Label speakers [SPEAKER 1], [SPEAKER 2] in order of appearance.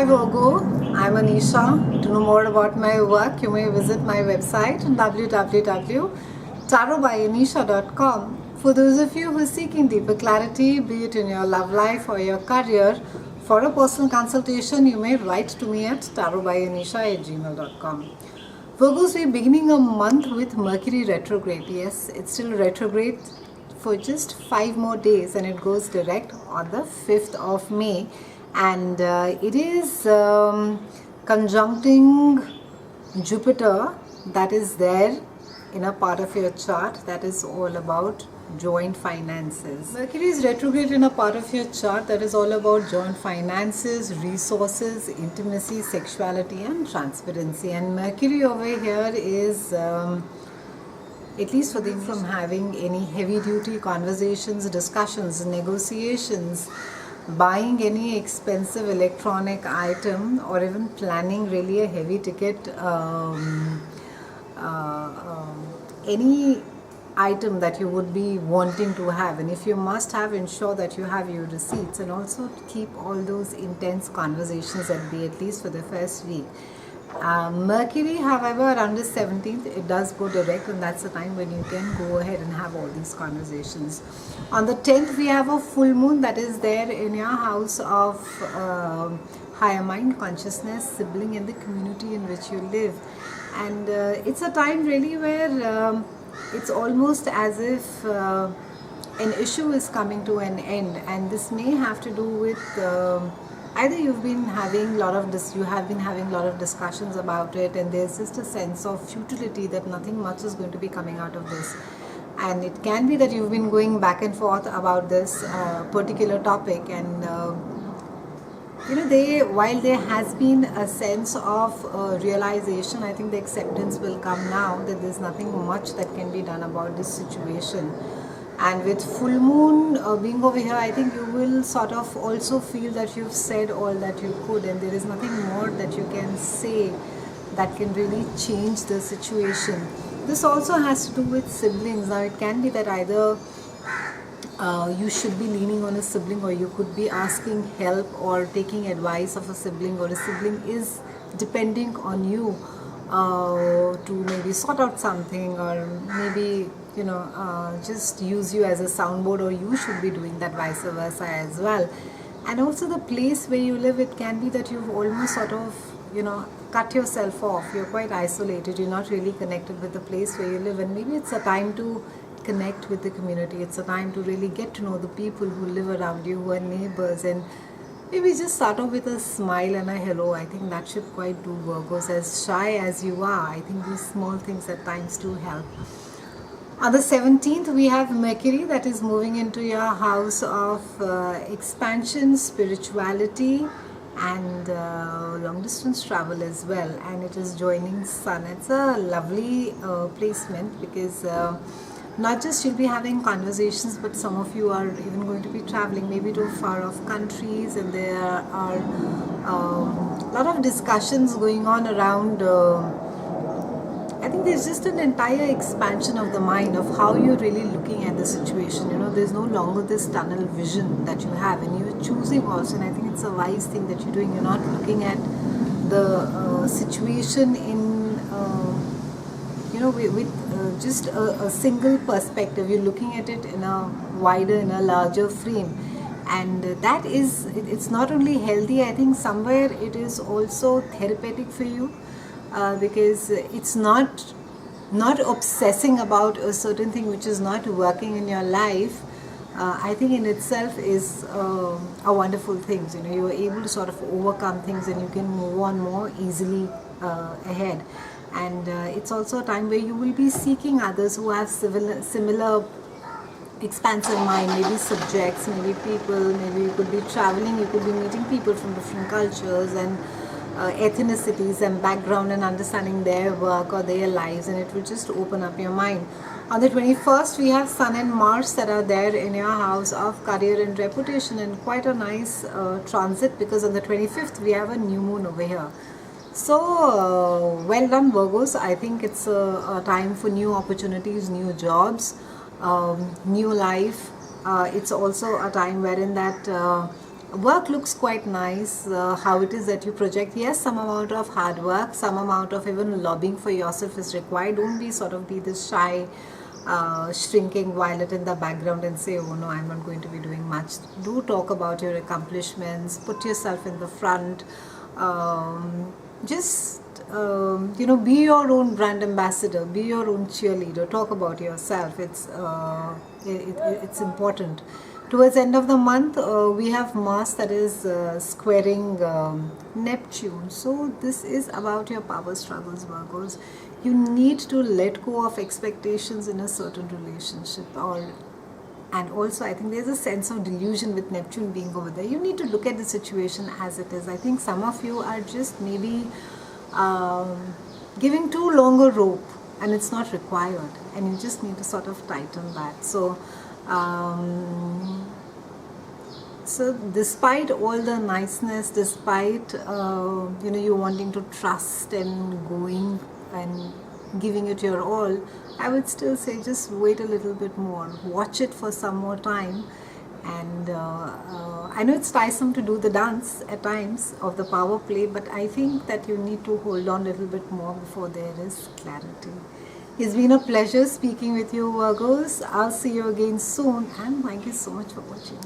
[SPEAKER 1] Hi Virgo, I'm Anisha. To know more about my work, you may visit my website www.tarotbyanisha.com. For those of you who are seeking deeper clarity, be it in your love life or your career, for a personal consultation, you may write to me at tarotbyanisha@gmail.com. Virgos, we're beginning a month with Mercury retrograde. Yes, it's still retrograde for just 5 more days and it goes direct on the 5th of May. And it is conjuncting Jupiter, that is there in a part of your chart that is all about joint finances. Mercury is retrograde in a part of your chart that is all about joint finances, resources, intimacy, sexuality and transparency. And Mercury over here is at least for them from having any heavy duty conversations, discussions, negotiations, buying any expensive electronic item, or even planning really a heavy ticket any item that you would be wanting to have. And if you must have, ensure that you have your receipts, and also keep all those intense conversations at least for the first week. Mercury, however, around the 17th, it does go direct, and that's the time when you can go ahead and have all these conversations. On the 10th, we have a full moon that is there in your house of higher mind, consciousness, sibling, and the community in which you live. And it's a time really where it's almost as if an issue is coming to an end, and this may have to do with either you have been having a lot of discussions about it, and there's just a sense of futility that nothing much is going to be coming out of this. And it can be that you've been going back and forth about this particular topic, and while there has been a sense of realization, I think the acceptance will come now that there's nothing much that can be done about this situation. And with full moon being over here, I think you will sort of also feel that you've said all that you could, and there is nothing more that you can say that can really change the situation. This also has to do with siblings. Now it can be that either you should be leaning on a sibling, or you could be asking help or taking advice of a sibling, or a sibling is depending on you to maybe sort out something, or maybe just use you as a soundboard, or you should be doing that, vice versa as well. And also the place where you live, it can be that you've almost sort of cut yourself off. You're quite isolated, you're not really connected with the place where you live, and maybe it's a time to connect with the community. It's a time to really get to know the people who live around you, who are neighbors, and maybe just start off with a smile and a hello. I think that should quite do, Virgos. As shy as you are, I think these small things at times do help. On the 17th, we have Mercury that is moving into your house of expansion, spirituality, and long distance travel as well, and it is joining Sun. It's a lovely placement because not just you'll be having conversations, but some of you are even going to be traveling maybe to far off countries, and there are a lot of discussions going on around I think there's just an entire expansion of the mind of how you're really looking at the situation. There's no longer this tunnel vision that you have, and you're choosing also, and I think it's a wise thing that you're doing. You're not looking at the situation in with just a single perspective. You're looking at it in a wider, in a larger frame, and that is, it's not only healthy, I think somewhere it is also therapeutic for you, because it's not obsessing about a certain thing which is not working in your life. I think in itself is a wonderful thing. You are able to sort of overcome things, and you can move on more easily ahead. And it's also a time where you will be seeking others who have similar expansive mind, maybe subjects, maybe people, maybe you could be traveling, you could be meeting people from different cultures and ethnicities and background, and understanding their work or their lives, and it will just open up your mind. On the 21st, we have Sun and Mars that are there in your house of career and reputation, and quite a nice transit, because on the 25th we have a new moon over here. So well done, Virgos. I think it's a time for new opportunities, new jobs, new life. It's also a time wherein that Work looks quite nice, how it is that you project. Yes, some amount of hard work, some amount of even lobbying for yourself is required. Don't be sort of be this shy, shrinking violet in the background and say, oh no, I'm not going to be doing much. Do talk about your accomplishments, put yourself in the front. Just be your own brand ambassador, be your own cheerleader, talk about yourself. It's important. Towards the end of the month, we have Mars that is squaring Neptune. So this is about your power struggles, Virgos. You need to let go of expectations in a certain relationship, and also I think there's a sense of delusion with Neptune being over there. You need to look at the situation as it is. I think some of you are just maybe giving too long a rope, and it's not required, and you just need to sort of tighten that. So despite all the niceness, despite you wanting to trust and going and giving it your all, I would still say just wait a little bit more, watch it for some more time. And I know it's tiresome to do the dance at times of the power play, but I think that you need to hold on a little bit more before there is clarity. It's been a pleasure speaking with you, Virgos. I'll see you again soon, and thank you so much for watching.